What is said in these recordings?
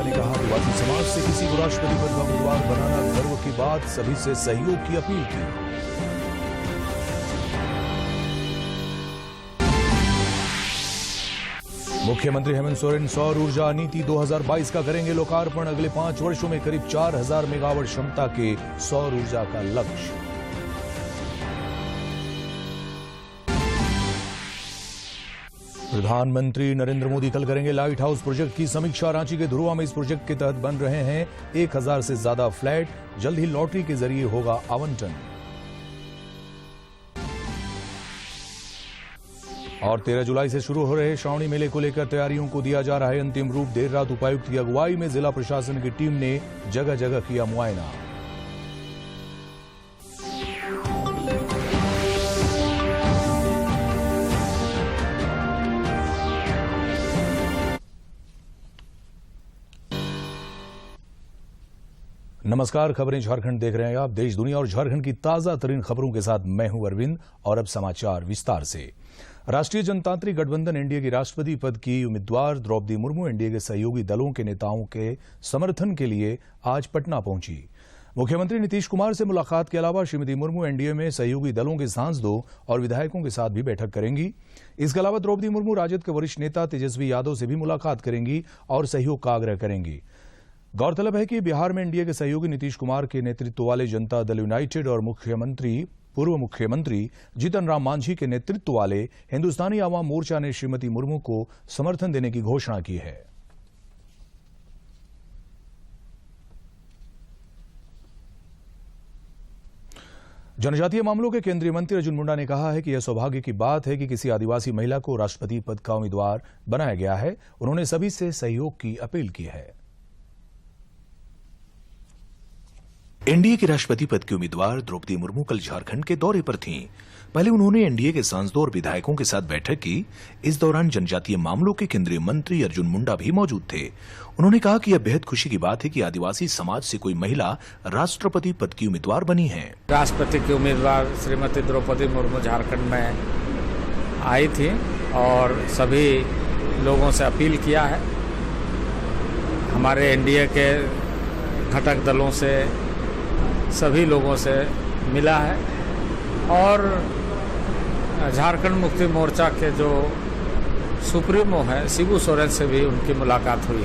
ने कहा, आदिवासी समाज से किसी को राष्ट्रपति पद का उम्मीदवार बनाना गर्व की बात, सभी से सहयोग की अपील की। मुख्यमंत्री हेमंत सोरेन सौर ऊर्जा नीति 2022 का करेंगे लोकार्पण। अगले 5 वर्षों में करीब 4000 मेगावाट क्षमता के सौर ऊर्जा का लक्ष्य। प्रधानमंत्री नरेंद्र मोदी कल करेंगे लाइट हाउस प्रोजेक्ट की समीक्षा। रांची के धुरुआ में इस प्रोजेक्ट के तहत बन रहे हैं 1000 से ज्यादा फ्लैट। जल्द ही लॉटरी के जरिए होगा आवंटन। और 13 जुलाई से शुरू हो रहे श्रावणी मेले को लेकर तैयारियों को दिया जा रहा है अंतिम रूप। देर रात उपायुक्त की अगुवाई में जिला प्रशासन की टीम ने जगह जगह किया मुआयना। नमस्कार, खबरें झारखंड देख रहे हैं आप। देश दुनिया और झारखंड की ताजा तरीन खबरों के साथ मैं हूं अरविंद। और अब समाचार विस्तार से। राष्ट्रीय जनतांत्रिक गठबंधन एनडीए की राष्ट्रपति पद की उम्मीदवार द्रौपदी मुर्मू एनडीए के सहयोगी दलों के नेताओं के समर्थन के लिए आज पटना पहुंची। मुख्यमंत्री नीतीश कुमार से मुलाकात के अलावा श्रीमती मुर्मू एनडीए में सहयोगी दलों के सांसदों और विधायकों के साथ भी बैठक करेंगी। इसके अलावा द्रौपदी मुर्मू राजद के वरिष्ठ नेता तेजस्वी यादव से भी मुलाकात करेंगी और सहयोग का आग्रह करेंगी। गौरतलब है कि बिहार में एनडीए के सहयोगी नीतीश कुमार के नेतृत्व वाले जनता दल यूनाइटेड और पूर्व मुख्यमंत्री जीतन राम मांझी के नेतृत्व वाले हिंदुस्तानी आवाम मोर्चा ने श्रीमती मुर्मू को समर्थन देने की घोषणा की है। जनजातीय मामलों के केंद्रीय मंत्री अर्जुन मुंडा ने कहा है कि यह सौभाग्य की बात है कि किसी आदिवासी महिला को राष्ट्रपति पद का उम्मीदवार बनाया गया है। उन्होंने सभी से सहयोग की अपील की है। एनडीए के राष्ट्रपति पद की उम्मीदवार द्रौपदी मुर्मू कल झारखंड के दौरे पर थीं। पहले उन्होंने एनडीए के सांसदों और विधायकों के साथ बैठक की। इस दौरान जनजातीय मामलों के केंद्रीय मंत्री अर्जुन मुंडा भी मौजूद थे। उन्होंने कहा कि यह बेहद खुशी की बात है कि आदिवासी समाज से कोई महिला राष्ट्रपति पद की उम्मीदवार बनी है। राष्ट्रपति की उम्मीदवार श्रीमती द्रौपदी मुर्मू झारखंड में आई थी और सभी लोगों से अपील किया है। हमारे एनडीए के घटक दलों से सभी लोगों से मिला है और झारखंड मुक्ति मोर्चा के जो सुप्रीमो है शिबू सोरेन से भी उनकी मुलाकात हुई।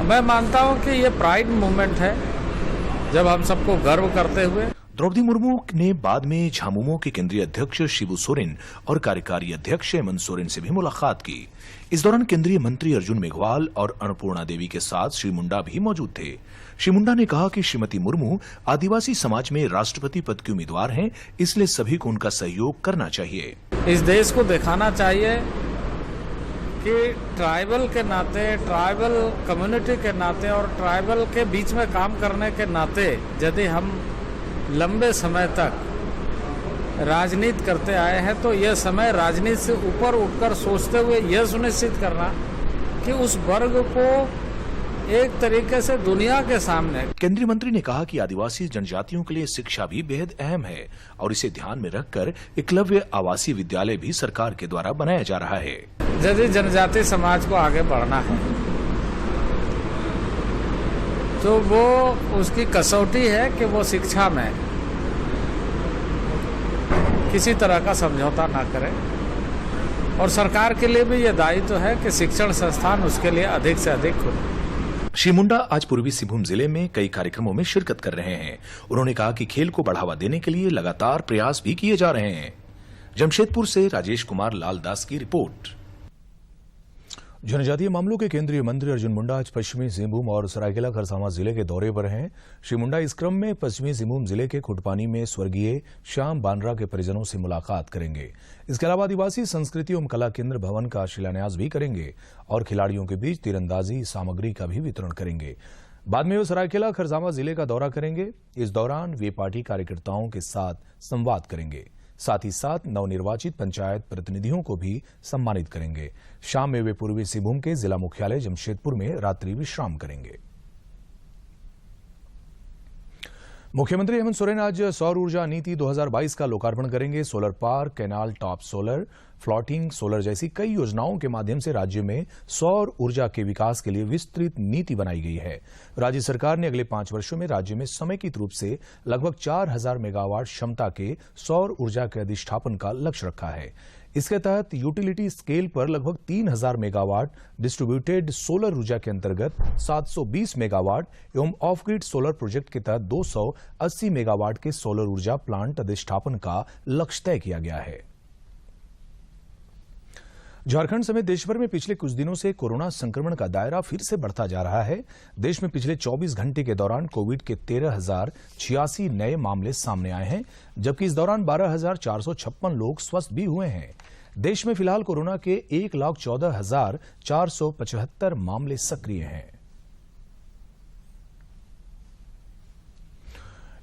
मैं मानता हूं कि ये प्राइड मूवमेंट है, जब हम सबको गर्व करते हुए। द्रौपदी मुर्मू ने बाद में झामुमो के केंद्रीय अध्यक्ष शिबू सोरेन और कार्यकारी अध्यक्ष हेमंत सोरेन से भी मुलाकात की। इस दौरान केंद्रीय मंत्री अर्जुन मेघवाल और अन्नपूर्णा देवी के साथ श्री मुंडा भी मौजूद थे। श्री मुंडा ने कहा कि श्रीमती मुर्मू आदिवासी समाज में राष्ट्रपति पद की उम्मीदवार हैं, इसलिए सभी को उनका सहयोग करना चाहिए। इस देश को दिखाना चाहिए कि ट्राइबल के नाते, ट्राइबल कम्युनिटी के नाते और ट्राइबल के बीच में काम करने के नाते यदि हम लंबे समय तक राजनीति करते आए हैं तो यह समय राजनीति से ऊपर उठकर सोचते हुए यह सुनिश्चित करना कि उस वर्ग को एक तरीके से दुनिया के सामने। केंद्रीय मंत्री ने कहा कि आदिवासी जनजातियों के लिए शिक्षा भी बेहद अहम है और इसे ध्यान में रखकर एकलव्य आवासीय विद्यालय भी सरकार के द्वारा बनाया जा रहा है। यदि जनजातीय समाज को आगे बढ़ना है तो वो उसकी कसौटी है कि वो शिक्षा में किसी तरह का समझौता ना करे और सरकार के लिए भी यह दायित्व है कि शिक्षण संस्थान उसके लिए अधिक से अधिक खुले। श्री मुंडा आज पूर्वी सिंहभूम जिले में कई कार्यक्रमों में शिरकत कर रहे हैं। उन्होंने कहा कि खेल को बढ़ावा देने के लिए लगातार प्रयास भी किए जा रहे हैं। जमशेदपुर से राजेश कुमार लालदास की रिपोर्ट। जनजातीय मामलों के केंद्रीय मंत्री अर्जुन मुंडा आज पश्चिमी सिंहभूम और सरायकेला खरसावां जिले के दौरे पर हैं। श्री मुंडा इस क्रम में पश्चिमी सिंहभूम जिले के खुटपानी में स्वर्गीय श्याम बानरा के परिजनों से मुलाकात करेंगे। इसके अलावा आदिवासी संस्कृति एवं कला केंद्र भवन का शिलान्यास भी करेंगे और खिलाड़ियों के बीच तीरंदाजी सामग्री का भी वितरण करेंगे। बाद में वे सरायकेला खरसावां जिले का दौरा करेंगे। इस दौरान वे पार्टी कार्यकर्ताओं के साथ संवाद करेंगे। साथ ही साथ नवनिर्वाचित पंचायत प्रतिनिधियों को भी सम्मानित करेंगे। शाम में वे पूर्वी सिंहभूम के जिला मुख्यालय जमशेदपुर में रात्रि विश्राम करेंगे। मुख्यमंत्री हेमंत सोरेन आज सौर ऊर्जा नीति 2022 का लोकार्पण करेंगे। Solar park, canal top solar, floating solar जैसी कई योजनाओं के माध्यम से राज्य में सौर ऊर्जा के विकास के लिए विस्तृत नीति बनाई गई है। राज्य सरकार ने अगले 5 वर्षों में राज्य में समेकित रूप से लगभग 4000 मेगावाट क्षमता के सौर ऊर्जा के अधिष्ठापन का लक्ष्य रखा है। इसके तहत यूटिलिटी स्केल पर लगभग 3000 मेगावाट, डिस्ट्रीब्यूटेड सोलर ऊर्जा के अंतर्गत 720 मेगावाट एवं ऑफ ग्रिड सोलर प्रोजेक्ट के तहत 280 मेगावाट के सोलर ऊर्जा प्लांट अधिष्ठापन का लक्ष्य तय किया गया है। झारखंड समेत देशभर में पिछले कुछ दिनों से कोरोना संक्रमण का दायरा फिर से बढ़ता जा रहा है। देश में पिछले 24 घंटे के दौरान कोविड के 13,086 नए मामले सामने आए हैं, जबकि इस दौरान 12,456 लोग स्वस्थ भी हुए हैं। देश में फिलहाल कोरोना के 1,14,475 मामले सक्रिय हैं।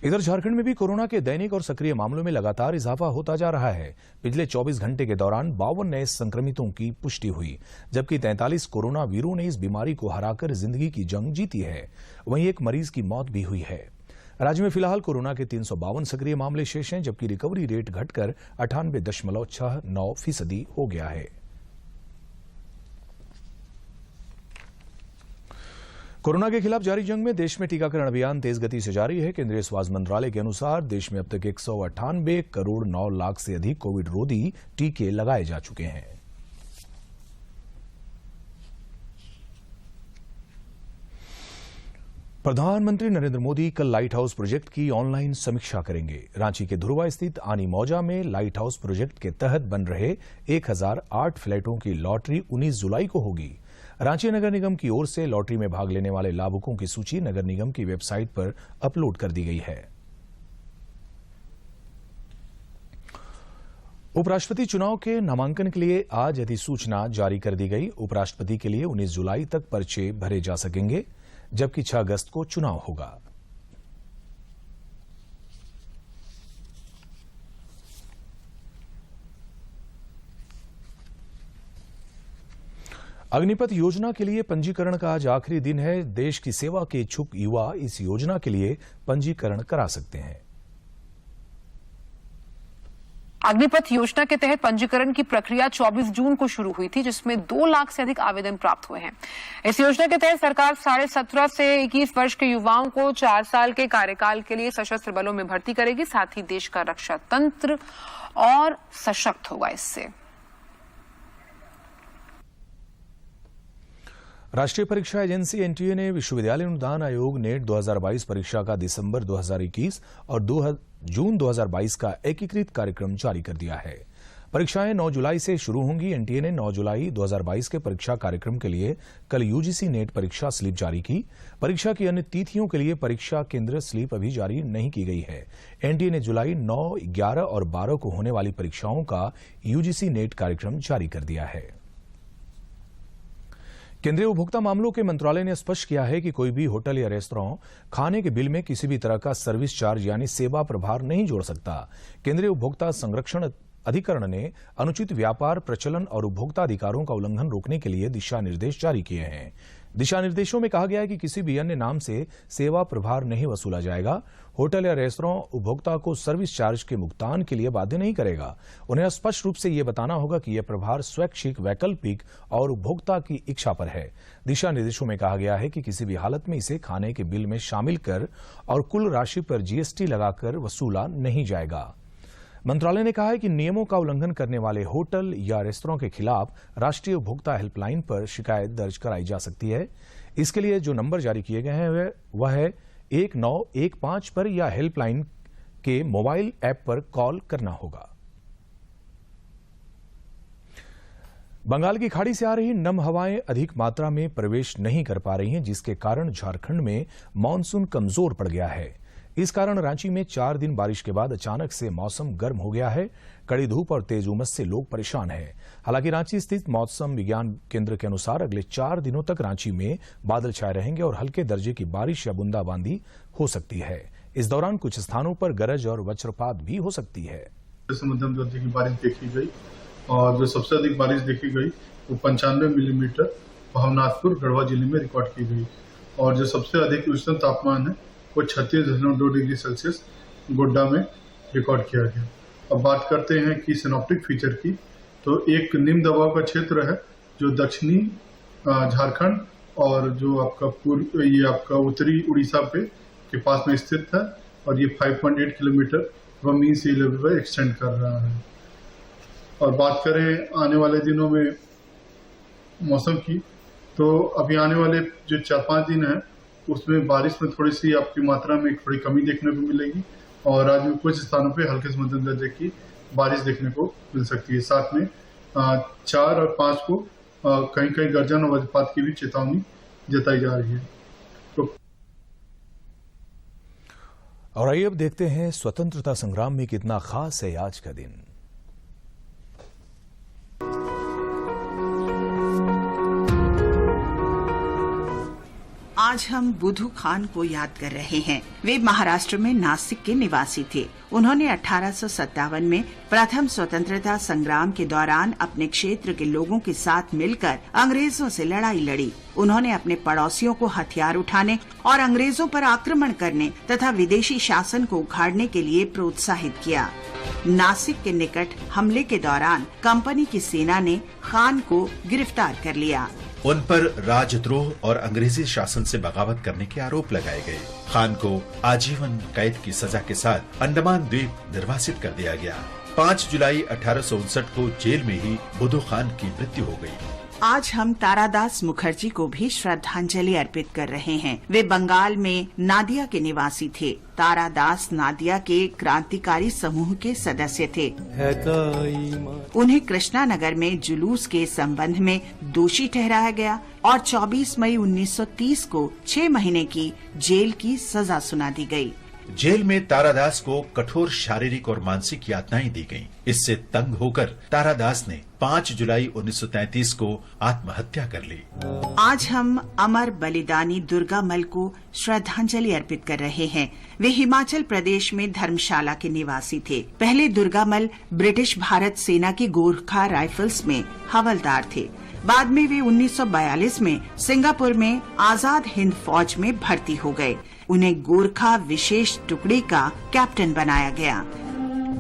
इधर झारखंड में भी कोरोना के दैनिक और सक्रिय मामलों में लगातार इजाफा होता जा रहा है। पिछले 24 घंटे के दौरान 52 नए संक्रमितों की पुष्टि हुई, जबकि 43 कोरोना वीरों ने इस बीमारी को हराकर जिंदगी की जंग जीती है। वहीं एक मरीज की मौत भी हुई है। राज्य में फिलहाल कोरोना के 352 सक्रिय मामले शेष हैं, जबकि रिकवरी रेट घटकर 98.69% हो गया है। कोरोना के खिलाफ जारी जंग में देश में टीकाकरण अभियान तेज गति से जारी है। केंद्रीय स्वास्थ्य मंत्रालय के अनुसार देश में अब तक 198 करोड़ 9 लाख से अधिक कोविड रोधी टीके लगाए जा चुके हैं। प्रधानमंत्री नरेंद्र मोदी कल लाइट हाउस प्रोजेक्ट की ऑनलाइन समीक्षा करेंगे। रांची के धुरवा स्थित आनी मौजा में लाइट हाउस प्रोजेक्ट के तहत बन रहे 1008 फ्लैटों की लॉटरी 19 जुलाई को होगी। रांची नगर निगम की ओर से लॉटरी में भाग लेने वाले लाभुकों की सूची नगर निगम की वेबसाइट पर अपलोड कर दी गई है। उपराष्ट्रपति चुनाव के नामांकन के लिए आज अधिसूचना जारी कर दी गई। उपराष्ट्रपति के लिए 19 जुलाई तक पर्चे भरे जा सकेंगे, जबकि 6 अगस्त को चुनाव होगा। अग्निपथ योजना के लिए पंजीकरण का आज आखिरी दिन है। देश की सेवा के इच्छुक युवा इस योजना के लिए पंजीकरण करा सकते हैं। अग्निपथ योजना के तहत पंजीकरण की प्रक्रिया 24 जून को शुरू हुई थी, जिसमें 2 लाख से अधिक आवेदन प्राप्त हुए हैं। इस योजना के तहत सरकार 17.5 से 21 वर्ष के युवाओं को 4 साल के कार्यकाल के लिए सशस्त्र बलों में भर्ती करेगी। साथ ही देश का रक्षा तंत्र और सशक्त होगा। इससे राष्ट्रीय परीक्षा एजेंसी एनटीए ने विश्वविद्यालय अनुदान आयोग नेट 2022 परीक्षा का दिसंबर 2021 और जून 2022 का एकीकृत कार्यक्रम जारी कर दिया है। परीक्षाएं 9 जुलाई से शुरू होंगी। एनटीए ने 9 जुलाई 2022 के परीक्षा कार्यक्रम के लिए कल यूजीसी नेट परीक्षा स्लिप जारी की। परीक्षा की अन्य तिथियों के लिए परीक्षा केंद्र स्लिप अभी जारी नहीं की गई है। एनटीए ने जुलाई 9, 11 और 12 को होने वाली परीक्षाओं का यूजीसी नेट कार्यक्रम जारी कर दिया है। केंद्रीय उपभोक्ता मामलों के मंत्रालय ने स्पष्ट किया है कि कोई भी होटल या रेस्तरां खाने के बिल में किसी भी तरह का सर्विस चार्ज यानी सेवा प्रभार नहीं जोड़ सकता। केंद्रीय उपभोक्ता संरक्षण अधिकरण ने अनुचित व्यापार, प्रचलन और उपभोक्ता अधिकारों का उल्लंघन रोकने के लिए दिशा निर्देश जारी किए हैं। दिशा निर्देशों में कहा गया है कि किसी भी अन्य नाम से सेवा प्रभार नहीं वसूला जाएगा। होटल या रेस्तरां उपभोक्ता को सर्विस चार्ज के भुगतान के लिए बाध्य नहीं करेगा। उन्हें स्पष्ट रूप से यह बताना होगा कि यह प्रभार स्वैच्छिक, वैकल्पिक और उपभोक्ता की इच्छा पर है। दिशा निर्देशों में कहा गया है कि किसी भी हालत में इसे खाने के बिल में शामिल कर और कुल राशि पर जीएसटी लगाकर वसूला नहीं जाएगा। मंत्रालय ने कहा है कि नियमों का उल्लंघन करने वाले होटल या रेस्तरां के खिलाफ राष्ट्रीय उपभोक्ता हेल्पलाइन पर शिकायत दर्ज कराई जा सकती है। इसके लिए जो नंबर जारी किए गए हैं वह है 1915 पर या हेल्पलाइन के मोबाइल ऐप पर कॉल करना होगा। बंगाल की खाड़ी से आ रही नम हवाएं अधिक मात्रा में प्रवेश नहीं कर पा रही हैं, जिसके कारण झारखंड में मानसून कमजोर पड़ गया है। इस कारण रांची में 4 दिन बारिश के बाद अचानक से मौसम गर्म हो गया है। कड़ी धूप और तेज उमस से लोग परेशान हैं। हालांकि रांची स्थित मौसम विज्ञान केंद्र के अनुसार अगले 4 दिनों तक रांची में बादल छाए रहेंगे और हल्के दर्जे की बारिश या बूंदाबांदी हो सकती है। इस दौरान कुछ स्थानों पर गरज और वज्रपात भी हो सकती है। मध्यम दर्जे की बारिश देखी गई और जो सबसे अधिक बारिश देखी गई वो 95 मिलीमीटर भवनाथपुर, गढ़वा जिले में रिकॉर्ड की गई और जो सबसे अधिक उष्णतम तापमान है वो 36.2 डिग्री सेल्सियस गोड्डा में रिकॉर्ड किया गया। अब बात करते हैं कि सिनॉप्टिक फीचर की, तो एक निम्न दबाव का क्षेत्र है जो दक्षिणी झारखंड और जो आपका उत्तरी उड़ीसा के पास में स्थित है, और ये 5.8 किलोमीटर वह मीन सी लेवल पर एक्सटेंड कर रहा है। और बात करें आने वाले दिनों में मौसम की, तो अभी आने वाले जो 4-5 दिन है उसमें बारिश में थोड़ी सी आपकी मात्रा में थोड़ी कमी देखने को मिलेगी, और राज्य में कुछ स्थानों पे हल्के से मध्यम दर्जे की बारिश देखने को मिल सकती है। साथ में 4 और 5 को कहीं कहीं गर्जन और वज्रपात की भी चेतावनी जताई जा रही है। तो और आइए अब देखते हैं स्वतंत्रता संग्राम में कितना खास है आज का दिन। आज हम बुधू खान को याद कर रहे हैं। वे महाराष्ट्र में नासिक के निवासी थे। उन्होंने 1857 में प्रथम स्वतंत्रता संग्राम के दौरान अपने क्षेत्र के लोगों के साथ मिलकर अंग्रेजों से लड़ाई लड़ी। उन्होंने अपने पड़ोसियों को हथियार उठाने और अंग्रेजों पर आक्रमण करने तथा विदेशी शासन को उखाड़ने के लिए प्रोत्साहित किया। नासिक के निकट हमले के दौरान कंपनी की सेना ने खान को गिरफ्तार कर लिया। उन पर राजद्रोह और अंग्रेजी शासन से बगावत करने के आरोप लगाए गए। खान को आजीवन कैद की सजा के साथ अंडमान द्वीप निर्वासित कर दिया गया। 5 जुलाई 1859 को जेल में ही बुधू खान की मृत्यु हो गई। आज हम तारादास मुखर्जी को भी श्रद्धांजलि अर्पित कर रहे हैं। वे बंगाल में नादिया के निवासी थे। तारादास नादिया के क्रांतिकारी समूह के सदस्य थे। उन्हें कृष्णानगर में जुलूस के संबंध में दोषी ठहराया गया और 24 मई 1930 को 6 महीने की जेल की सजा सुना दी गई। जेल में तारादास को कठोर शारीरिक और मानसिक यातनाएं दी गईं। इससे तंग होकर तारादास ने 5 जुलाई 1933 को आत्महत्या कर ली। आज हम अमर बलिदानी दुर्गामल को श्रद्धांजलि अर्पित कर रहे हैं। वे हिमाचल प्रदेश में धर्मशाला के निवासी थे। पहले दुर्गामल ब्रिटिश भारत सेना की गोरखा राइफल्स में हवलदार थे। बाद में वे 1942 में सिंगापुर में आजाद हिंद फौज में भर्ती हो गए। उन्हें गोरखा विशेष टुकड़ी का कैप्टन बनाया गया।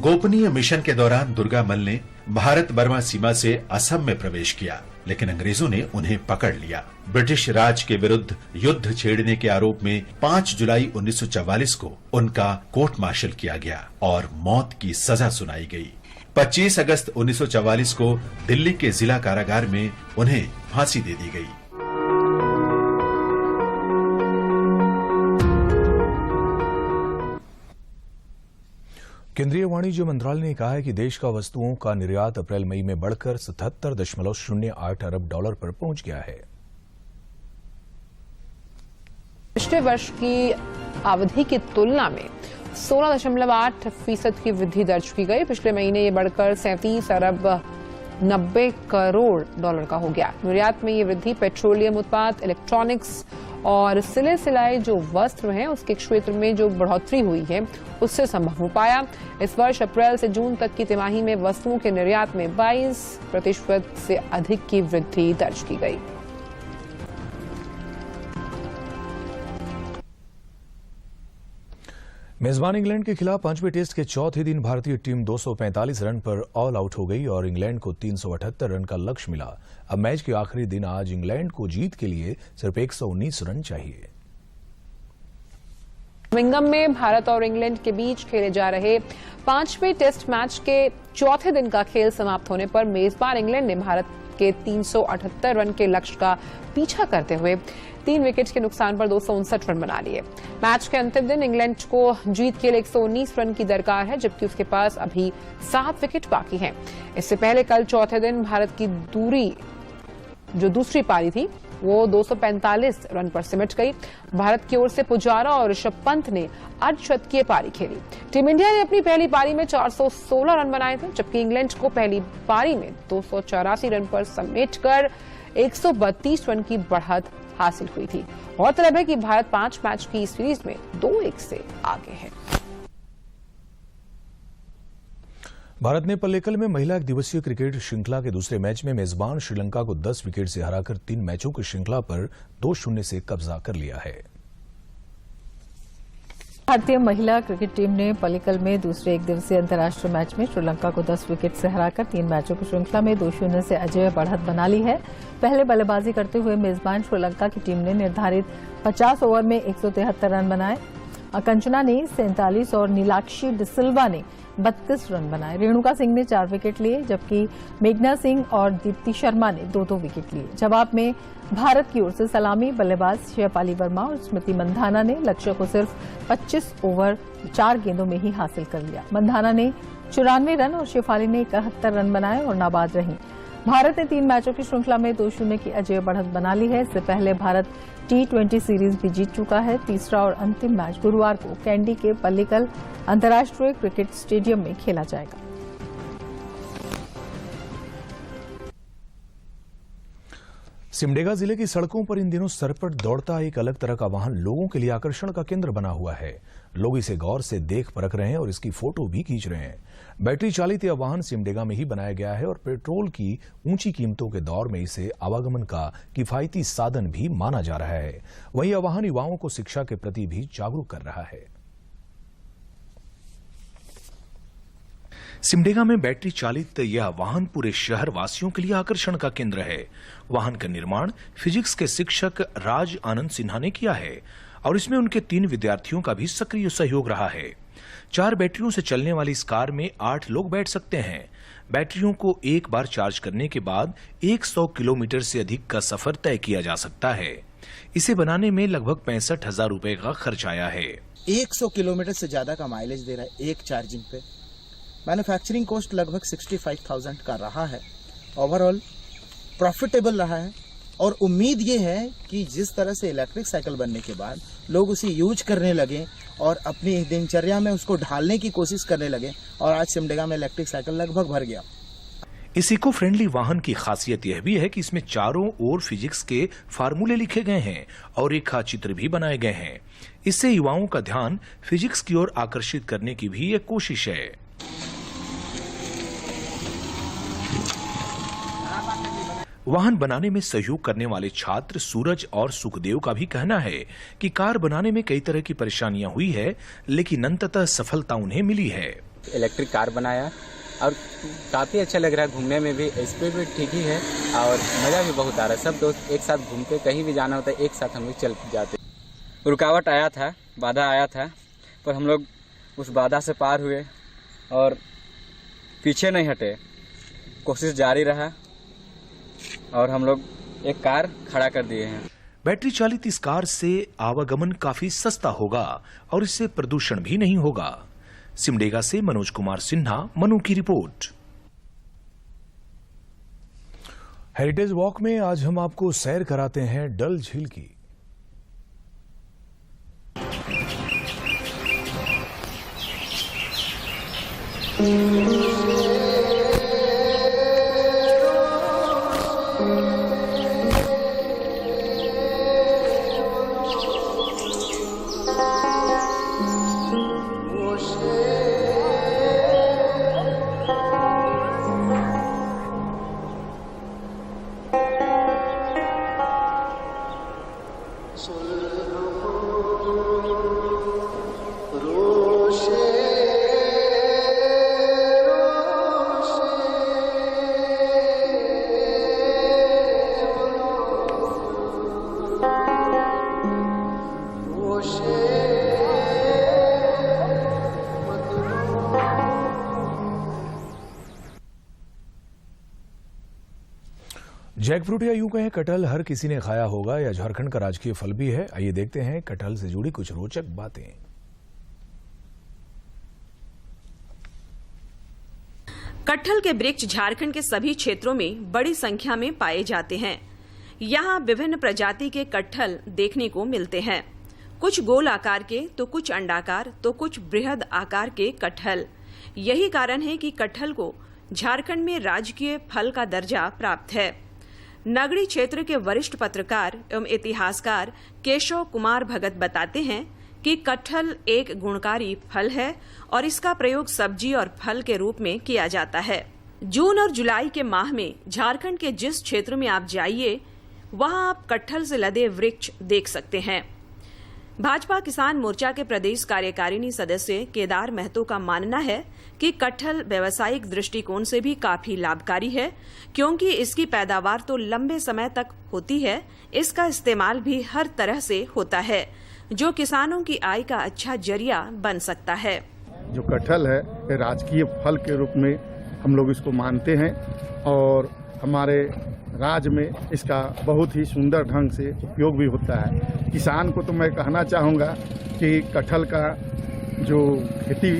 गोपनीय मिशन के दौरान दुर्गामल ने भारत बर्मा सीमा से असम में प्रवेश किया, लेकिन अंग्रेजों ने उन्हें पकड़ लिया। ब्रिटिश राज के विरुद्ध युद्ध छेड़ने के आरोप में 5 जुलाई 1944 को उनका कोर्ट मार्शल किया गया और मौत की सजा सुनाई गई। 25 अगस्त 1944 को दिल्ली के जिला कारागार में उन्हें फांसी दे दी गई। केंद्रीय वाणिज्य मंत्रालय ने कहा है कि देश का वस्तुओं का निर्यात अप्रैल मई में बढ़कर 77.08 अरब डॉलर पर पहुंच गया है। पिछले वर्ष की अवधि की तुलना में 16.8% की वृद्धि दर्ज की गई। पिछले महीने ये बढ़कर 37 अरब 90 करोड़ डॉलर का हो गया। निर्यात में ये वृद्धि पेट्रोलियम उत्पाद, इलेक्ट्रॉनिक्स और सिले सिलाए जो वस्त्र हैं उसके क्षेत्र में जो बढ़ोतरी हुई है उससे संभव हो पाया। इस वर्ष अप्रैल से जून तक की तिमाही में वस्तुओं के निर्यात में 22% से अधिक की वृद्धि दर्ज की गई। मेजबान इंग्लैंड के खिलाफ 5वें टेस्ट के चौथे दिन भारतीय टीम 245 रन पर ऑल आउट हो गई और इंग्लैंड को 378 रन का लक्ष्य मिला। अब मैच के आखिरी दिन आज इंग्लैंड को जीत के लिए सिर्फ 119 रन चाहिए। बर्मिंघम में भारत और इंग्लैंड के बीच खेले जा रहे 5वें टेस्ट मैच के चौथे दिन का खेल समाप्त होने पर मेजबान इंग्लैंड ने भारत के 378 रन के लक्ष्य का पीछा करते हुए 3 विकेट के नुकसान पर 259 रन बना लिए। मैच के अंतिम दिन इंग्लैंड को जीत के लिए 119 रन की दरकार है, जबकि उसके पास अभी 7 विकेट बाकी हैं। इससे पहले कल चौथे दिन भारत की दूसरी पारी थी वो 245 रन पर सिमट गई। भारत की ओर से पुजारा और ऋषभ पंत ने अर्धशतकीय पारी खेली। टीम इंडिया ने अपनी पहली पारी में 416 रन बनाए थे, जबकि इंग्लैंड को पहली पारी में 284 रन पर समेटकर 132 रन की बढ़त हासिल हुई थी। गौरतलब है कि भारत 5 मैच की सीरीज में 2-1 से आगे है। भारत ने पल्लेकल में महिला एक दिवसीय क्रिकेट श्रृंखला के दूसरे मैच में मेजबान श्रीलंका को 10 विकेट से हराकर 3 मैचों की श्रृंखला पर 2-0 से कब्जा कर लिया है। भारतीय महिला क्रिकेट टीम ने पल्लिकल में दूसरे एक दिवसीय अंतर्राष्ट्रीय मैच में श्रीलंका को 10 विकेट से हराकर 3 मैचों की श्रृंखला में 2-0 से अजेय बढ़त बना ली है। पहले बल्लेबाजी करते हुए मेजबान श्रीलंका की टीम ने निर्धारित 50 ओवर में 173 रन बनाए। कंचना ने 47 और नीलाक्षी डिसिल्वा ने 32 रन बनाए। रेणुका सिंह ने 4 विकेट लिए, जबकि मेघना सिंह और दीप्ति शर्मा ने 2-2 विकेट लिए। जवाब में भारत की ओर से सलामी बल्लेबाज शेफाली वर्मा और स्मृति मंधाना ने लक्ष्य को सिर्फ 25 ओवर 4 गेंदों में ही हासिल कर लिया। मंधाना ने 94 रन और शेफाली ने 71 रन बनाए और नाबाद रहीं। भारत ने 3 मैचों की श्रृंखला में 2-0 की अजेय बढ़त बना ली है। इससे पहले भारत T20 सीरीज भी जीत चुका है। तीसरा और अंतिम मैच गुरुवार को कैंडी के पल्लिकल अंतर्राष्ट्रीय क्रिकेट स्टेडियम में खेला जाएगा। सिमडेगा जिले की सड़कों पर इन दिनों सरपट दौड़ता एक अलग तरह का वाहन लोगों के लिए आकर्षण का केंद्र बना हुआ है। लोग इसे गौर से देख परख रहे हैं और इसकी फोटो भी खींच रहे हैं। बैटरी चालित यह वाहन सिमडेगा में ही बनाया गया है और पेट्रोल की ऊंची कीमतों के दौर में इसे आवागमन का किफायती साधन भी माना जा रहा है। वहीं यह वाहन युवाओं को शिक्षा के प्रति भी जागरूक कर रहा है। सिमडेगा में बैटरी चालित यह वाहन पूरे शहर वासियों के लिए आकर्षण का केंद्र है। वाहन का निर्माण फिजिक्स के शिक्षक राज आनंद सिन्हा ने किया है और इसमें उनके 3 विद्यार्थियों का भी सक्रिय सहयोग रहा है। 4 बैटरियों से चलने वाली इस कार में 8 लोग बैठ सकते हैं। बैटरियों को एक बार चार्ज करने के बाद 100 किलोमीटर से अधिक का सफर तय किया जा सकता है। इसे बनाने में लगभग 65,000 रुपए का खर्च आया है। 100 किलोमीटर से ज्यादा का माइलेज दे रहा है एक चार्जिंग पे। मैन्युफैक्चरिंग कॉस्ट लगभग 65,000 का रहा है। ओवरऑल प्रॉफिटेबल रहा है और उम्मीद ये है कि जिस तरह से इलेक्ट्रिक साइकिल बनने के बाद लोग उसे यूज करने लगे और अपनी दिनचर्या में उसको ढालने की कोशिश करने लगे और आज सिमडेगा में इलेक्ट्रिक साइकिल लगभग भर गया। इस इको फ्रेंडली वाहन की खासियत यह भी है कि इसमें चारों ओर फिजिक्स के फार्मूले लिखे गए हैं और रेखा चित्र भी बनाए गए हैं। इससे युवाओं का ध्यान फिजिक्स की ओर आकर्षित करने की भी एक कोशिश है। वाहन बनाने में सहयोग करने वाले छात्र सूरज और सुखदेव का भी कहना है कि कार बनाने में कई तरह की परेशानियां हुई है, लेकिन अंततः सफलता उन्हें मिली है। इलेक्ट्रिक कार बनाया और काफी अच्छा लग रहा है, घूमने में भी स्पीड भी ठीक ही है और मजा भी बहुत आ रहा है। सब दोस्त एक साथ घूमते, कहीं भी जाना होता है एक साथ हम लोग चल जाते। रुकावट आया था, बाधा आया था, पर हम लोग उस बाधा से पार हुए और पीछे नहीं हटे, कोशिश जारी रहा और हम लोग एक कार खड़ा कर दिए हैं। बैटरी चालित इस कार से आवागमन काफी सस्ता होगा और इससे प्रदूषण भी नहीं होगा। सिमडेगा से मनोज कुमार सिन्हा, मनु की रिपोर्ट। हेरिटेज वॉक में आज हम आपको सैर कराते हैं डल झील की। जैकफ्रूट या यूं कहें कटहल हर किसी ने खाया होगा। यह झारखंड का राजकीय फल भी है। आइए देखते हैं कटहल से जुड़ी कुछ रोचक बातें। कटहल के वृक्ष झारखंड के सभी क्षेत्रों में बड़ी संख्या में पाए जाते हैं। यहाँ विभिन्न प्रजाति के कटहल देखने को मिलते हैं। कुछ गोल आकार के, तो कुछ अंडाकार, तो कुछ बृहद आकार के कटहल। यही कारण है कि कटहल को झारखंड में राजकीय फल का दर्जा प्राप्त है। नगड़ी क्षेत्र के वरिष्ठ पत्रकार एवं इतिहासकार केशव कुमार भगत बताते हैं कि कटहल एक गुणकारी फल है और इसका प्रयोग सब्जी और फल के रूप में किया जाता है। जून और जुलाई के माह में झारखंड के जिस क्षेत्र में आप जाइए, वहां आप कटहल से लदे वृक्ष देख सकते हैं। भाजपा किसान मोर्चा के प्रदेश कार्यकारिणी सदस्य केदार महतो का मानना है कि कटहल व्यावसायिक दृष्टिकोण से भी काफी लाभकारी है, क्योंकि इसकी पैदावार तो लंबे समय तक होती है, इसका इस्तेमाल भी हर तरह से होता है, जो किसानों की आय का अच्छा जरिया बन सकता है। जो कटहल है ये राजकीय फल के रूप में हम लोग इसको मानते हैं और हमारे राज्य में इसका बहुत ही सुंदर ढंग से उपयोग भी होता है। किसान को तो मैं कहना चाहूँगा कि कटहल का जो खेती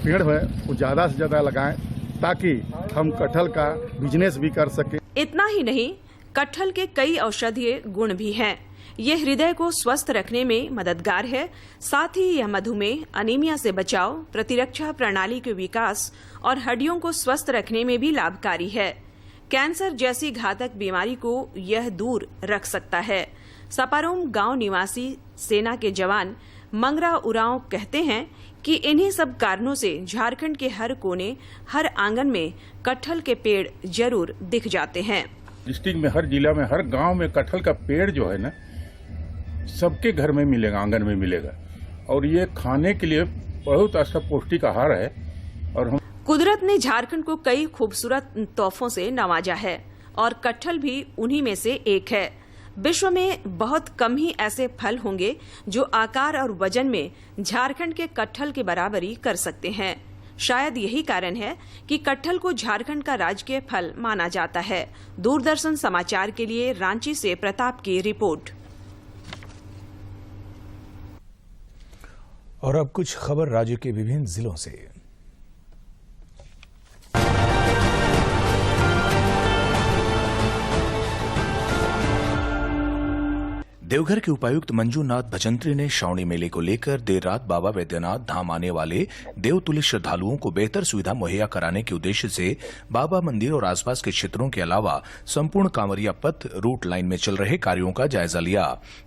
पेड़ है वो ज़्यादा से ज़्यादा लगाएं, ताकि हम कटहल का बिजनेस भी कर सकें। इतना ही नहीं, कटहल के कई औषधीय गुण भी हैं। ये हृदय को स्वस्थ रखने में मददगार है, साथ ही यह मधुमेह, अनीमिया से बचाव, प्रतिरक्षा प्रणाली के विकास और हड्डियों को स्वस्थ रखने में भी लाभकारी है। कैंसर जैसी घातक बीमारी को यह दूर रख सकता है। सपारोम गांव निवासी सेना के जवान मंगरा उरांव कहते हैं कि इन्हीं सब कारणों से झारखंड के हर कोने, हर आंगन में कटहल के पेड़ जरूर दिख जाते हैं। डिस्ट्रिक्ट में, हर जिला में, हर गांव में कटहल का पेड़ जो है ना, सबके घर में मिलेगा, आंगन में मिलेगा, और ये खाने के लिए बहुत अच्छा पौष्टिक आहार है। और हम कुदरत ने झारखंड को कई खूबसूरत तोहफों से नवाजा है और कटहल भी उन्हीं में से एक है। विश्व में बहुत कम ही ऐसे फल होंगे जो आकार और वजन में झारखंड के कटहल के बराबरी कर सकते हैं। शायद यही कारण है कि कटहल को झारखंड का राजकीय फल माना जाता है। दूरदर्शन समाचार के लिए रांची से प्रताप की रिपोर्ट। और अब कुछ खबर राज्य के विभिन्न जिलों से। देवघर के उपायुक्त मंजूनाथ भजंत्री ने श्रावणी मेले को लेकर देर रात बाबा वैद्यनाथ धाम आने वाले देवतुल्य श्रद्धालुओं को बेहतर सुविधा मुहैया कराने के उद्देश्य से बाबा मंदिर और आसपास के क्षेत्रों के अलावा संपूर्ण कांवरिया पथ रूट लाइन में चल रहे कार्यों का जायजा लिया।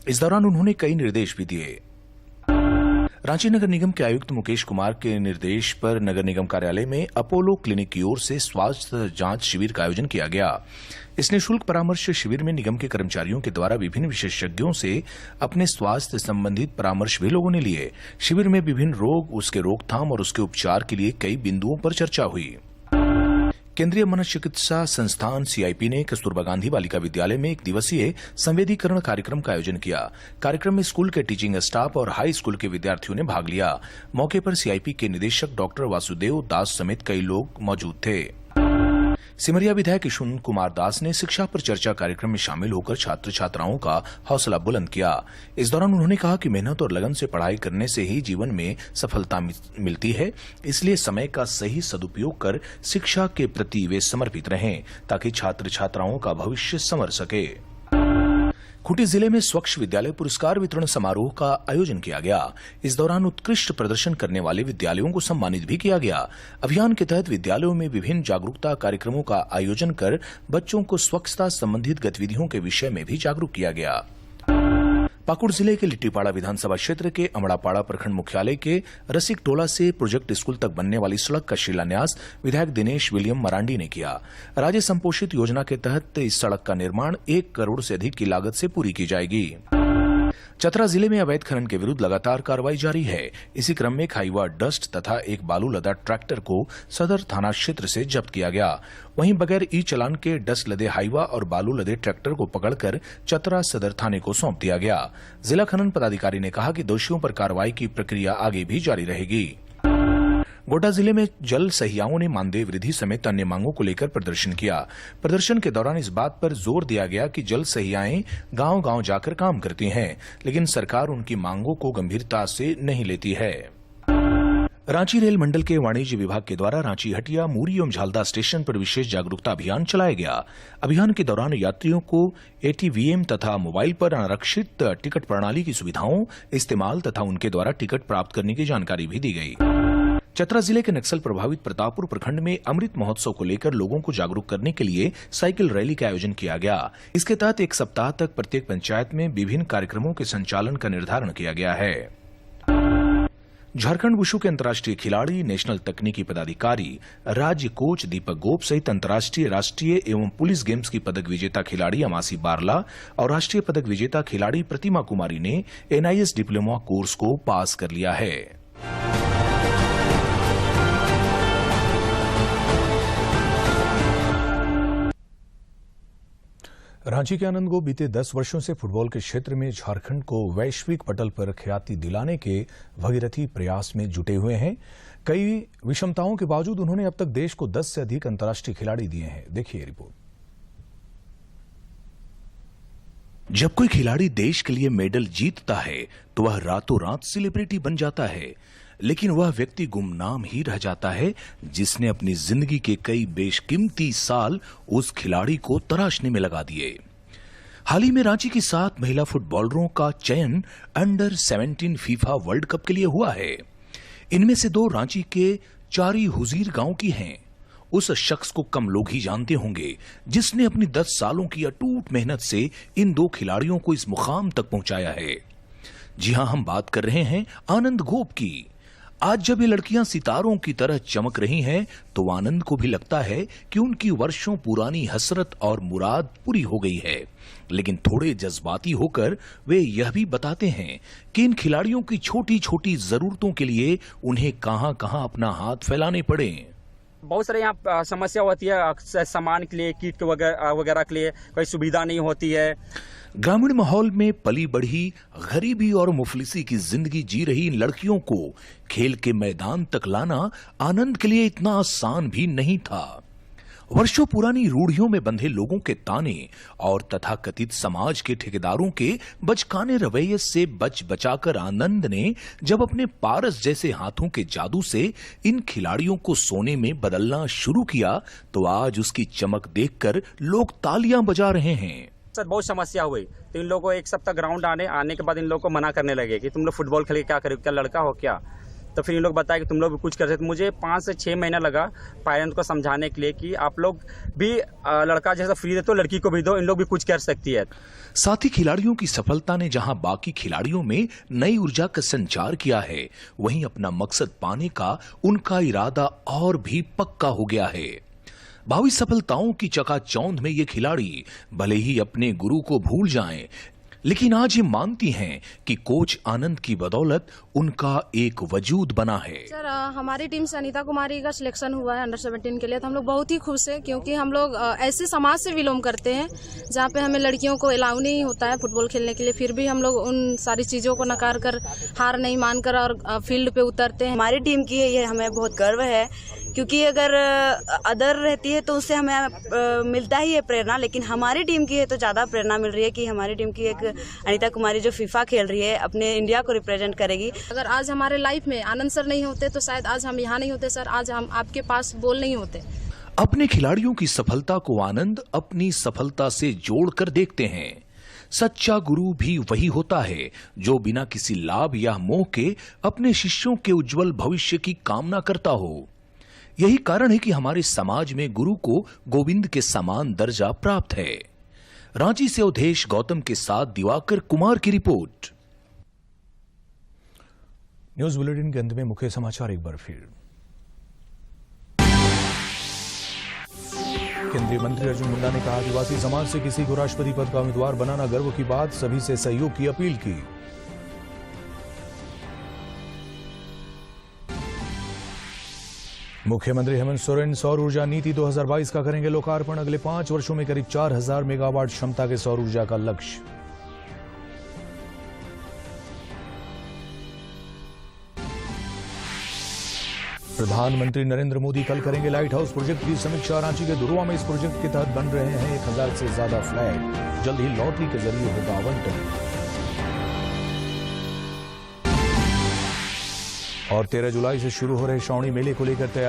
इस दौरान उन्होंने कई निर्देश भी दिए। रांची नगर निगम के आयुक्त मुकेश कुमार के निर्देश पर नगर निगम कार्यालय में अपोलो क्लिनिक की ओर से स्वास्थ्य जांच शिविर का आयोजन किया गया। इस निःशुल्क परामर्श शिविर में निगम के कर्मचारियों के द्वारा विभिन्न विशेषज्ञों से अपने स्वास्थ्य संबंधित परामर्श भी लोगों ने लिए। शिविर में विभिन्न रोग, उसके रोकथाम और उसके उपचार के लिए कई बिंदुओं पर चर्चा हुई। केंद्रीय मनोचिकित्सा संस्थान सीआईपी ने कस्तूरबा गांधी बालिका विद्यालय में एक दिवसीय संवेदीकरण कार्यक्रम का आयोजन किया। कार्यक्रम में स्कूल के टीचिंग स्टाफ और हाई स्कूल के विद्यार्थियों ने भाग लिया। मौके पर सीआईपी के निदेशक डॉक्टर वासुदेव दास समेत कई लोग मौजूद थे। सिमरिया विधायक किशुन कुमार दास ने शिक्षा पर चर्चा कार्यक्रम में शामिल होकर छात्र छात्राओं का हौसला बुलंद किया। इस दौरान उन्होंने कहा कि मेहनत और लगन से पढ़ाई करने से ही जीवन में सफलता मिलती है, इसलिए समय का सही सदुपयोग कर शिक्षा के प्रति वे समर्पित रहें ताकि छात्र छात्राओं का भविष्य संवर सके। खूंटी जिले में स्वच्छ विद्यालय पुरस्कार वितरण समारोह का आयोजन किया गया। इस दौरान उत्कृष्ट प्रदर्शन करने वाले विद्यालयों को सम्मानित भी किया गया। अभियान के तहत विद्यालयों में विभिन्न जागरूकता कार्यक्रमों का आयोजन कर बच्चों को स्वच्छता संबंधित गतिविधियों के विषय में भी जागरूक किया गया। पाकुड़ जिले के लिट्टीपाड़ा विधानसभा क्षेत्र के अमड़ापाड़ा प्रखंड मुख्यालय के रसिक टोला से प्रोजेक्ट स्कूल तक बनने वाली सड़क का शिलान्यास विधायक दिनेश विलियम मरांडी ने किया। राज्य संपोषित योजना के तहत इस सड़क का निर्माण 1 करोड़ से अधिक की लागत से पूरी की जाएगी। चतरा जिले में अवैध खनन के विरुद्ध लगातार कार्रवाई जारी है। इसी क्रम में खाईवा डस्ट तथा एक बालू लदा ट्रैक्टर को सदर थाना क्षेत्र से जब्त किया गया। वहीं बगैर ई चालान के डस्ट लदे हाईवा और बालू लदे ट्रैक्टर को पकड़कर चतरा सदर थाने को सौंप दिया गया। जिला खनन पदाधिकारी ने कहा कि दोषियों पर कार्रवाई की प्रक्रिया आगे भी जारी रहेगी। गोड्डा जिले में जल सहियाओं ने मानदेय वृद्धि समेत अन्य मांगों को लेकर प्रदर्शन किया। प्रदर्शन के दौरान इस बात पर जोर दिया गया कि जल सहियाएं गांव-गांव जाकर काम करती हैं, लेकिन सरकार उनकी मांगों को गंभीरता से नहीं लेती है। रांची रेल मंडल के वाणिज्य विभाग के द्वारा रांची हटिया, मूरी एवं झालदा स्टेशन पर विशेष जागरूकता अभियान चलाया गया। अभियान के दौरान यात्रियों को एटीवीएम तथा मोबाइल पर आरक्षित टिकट प्रणाली की सुविधाओं, इस्तेमाल तथा उनके द्वारा टिकट प्राप्त करने की जानकारी भी दी गई। चतरा जिले के नक्सल प्रभावित प्रतापपुर प्रखंड में अमृत महोत्सव को लेकर लोगों को जागरूक करने के लिए साइकिल रैली का आयोजन किया गया। इसके तहत 1 सप्ताह तक प्रत्येक पंचायत में विभिन्न कार्यक्रमों के संचालन का निर्धारण किया गया है। झारखंड वुशु के अंतर्राष्ट्रीय खिलाड़ी, नेशनल तकनीकी पदाधिकारी, राज्य कोच दीपक गोप सहित अंतर्राष्ट्रीय, राष्ट्रीय एवं पुलिस गेम्स की पदक विजेता खिलाड़ी अमासी बारला और राष्ट्रीय पदक विजेता खिलाड़ी प्रतिमा कुमारी ने NIS डिप्लोमा कोर्स को पास कर लिया है। रांची के आनंद गोप बीते 10 वर्षों से फुटबॉल के क्षेत्र में झारखंड को वैश्विक पटल पर ख्याति दिलाने के भगीरथी प्रयास में जुटे हुए हैं। कई विषमताओं के बावजूद उन्होंने अब तक देश को 10 से अधिक अंतर्राष्ट्रीय खिलाड़ी दिए हैं। देखिए रिपोर्ट। जब कोई खिलाड़ी देश के लिए मेडल जीतता है तो वह रातों रात सेलिब्रिटी बन जाता है, लेकिन वह व्यक्ति गुमनाम ही रह जाता है जिसने अपनी जिंदगी के कई बेशकीमती साल उस खिलाड़ी को तराशने में लगा दिए। हाल ही में रांची की 7 महिला फुटबॉलरों का चयन अंडर 17 फीफा वर्ल्ड कप के लिए हुआ है। इनमें से 2 रांची के चारी हुजीर गांव की हैं। उस शख्स को कम लोग ही जानते होंगे जिसने अपनी 10 सालों की अटूट मेहनत से इन 2 खिलाड़ियों को इस मुकाम तक पहुंचाया है। जी हां, हम बात कर रहे हैं आनंद गोप की। आज जब ये लड़कियां सितारों की तरह चमक रही हैं, तो आनंद को भी लगता है कि उनकी वर्षों पुरानी हसरत और मुराद पूरी हो गई है। लेकिन थोड़े जज्बाती होकर वे यह भी बताते हैं कि इन खिलाड़ियों की छोटी छोटी जरूरतों के लिए उन्हें कहां कहां अपना हाथ फैलाने पड़े। बहुत सारे यहाँ समस्या होती है, सामान के लिए, किट वगैरह के लिए कोई सुविधा नहीं होती है। ग्रामीण माहौल में पली बढ़ी, गरीबी और मुफलिसी की जिंदगी जी रही इन लड़कियों को खेल के मैदान तक लाना आनंद के लिए इतना आसान भी नहीं था। वर्षों पुरानी रूढ़ियों में बंधे लोगों के ताने और तथाकथित समाज के ठेकेदारों के बचकाने रवैये से बच बचाकर आनंद ने जब अपने पारस जैसे हाथों के जादू से इन खिलाड़ियों को सोने में बदलना शुरू किया, तो आज उसकी चमक देखकर लोग तालियां बजा रहे हैं। बहुत समस्या हुई तो इन लोगों को 1 सप्ताह ग्राउंड आने के बाद इन लोगों को मना करने लगे कि तुम लोग फुटबॉल खेल के क्या करोगे, क्या लड़का हो क्या। तो फिर इन लोग बताया कि तुम लोग भी कुछ कर सकते। मुझे 5 से 6 महीना लगा पेरेंट्स को समझाने के लिए कि आप लोग भी लड़का जैसा फ्री दे तो लड़की को भी दो, इन लोग भी कुछ कर सकती है। साथ ही खिलाड़ियों की सफलता ने जहां बाकी खिलाड़ियों में नई ऊर्जा का संचार किया है, वहीं अपना मकसद पाने का उनका इरादा और भी पक्का हो गया है। भावी सफलताओं की चकाचौंध में ये खिलाड़ी भले ही अपने गुरु को भूल जाएं, लेकिन आज ये मानती हैं कि कोच आनंद की बदौलत उनका एक वजूद बना है। सर, हमारी टीम से अनीता कुमारी का सिलेक्शन हुआ है अंडर 17 के लिए, तो हम लोग बहुत ही खुश हैं क्योंकि हम लोग ऐसे समाज से बिलोंग करते हैं जहाँ पे हमें लड़कियों को अलाउ नहीं होता है फुटबॉल खेलने के लिए, फिर भी हम लोग उन सारी चीज़ों को नकार कर, हार नहीं मानकर और फील्ड पे उतरते हैं। हमारी टीम की है, ये हमें बहुत गर्व है क्योंकि अगर अदर रहती है तो उससे हमें मिलता ही है प्रेरणा, लेकिन हमारी टीम की है तो ज़्यादा प्रेरणा मिल रही है कि हमारी टीम की एक अनीता कुमारी जो फीफा खेल रही है अपने इंडिया को रिप्रेजेंट करेगी। अगर आज हमारे लाइफ में आनंद सर नहीं होते तो शायद आज हम यहाँ नहीं होते सर, आज हम आपके पास बोल नहीं होते। अपने खिलाड़ियों की सफलता को आनंद अपनी सफलता से जोड़कर देखते हैं। सच्चा गुरु भी वही होता है जो बिना किसी लाभ या मोह के अपने शिष्यों के उज्जवल भविष्य की कामना करता हो। यही कारण है कि हमारे समाज में गुरु को गोविंद के समान दर्जा प्राप्त है। रांची से अवधेश गौतम के साथ दिवाकर कुमार की रिपोर्ट। न्यूज बुलेटिन के अंत में मुख्य समाचार एक बार फिर। केंद्रीय मंत्री अर्जुन मुंडा ने कहा, आदिवासी समाज से किसी को राष्ट्रपति पद का उम्मीदवार बनाना गर्व की बात, सभी से सहयोग की अपील की। मुख्यमंत्री हेमंत सोरेन सौर ऊर्जा नीति 2022 का करेंगे लोकार्पण। अगले 5 वर्षों में करीब 4000 मेगावाट क्षमता के सौर ऊर्जा का लक्ष्य। प्रधानमंत्री नरेंद्र मोदी कल करेंगे लाइट हाउस प्रोजेक्ट की समीक्षा। रांची के दुरुआ में इस प्रोजेक्ट के तहत बन रहे हैं 1000 से ज्यादा फ्लैट, जल्द ही लॉटरी के जरिए होगा आवंटन। और 13 जुलाई से शुरू हो रहे श्रावणी मेले को लेकर तैयारी।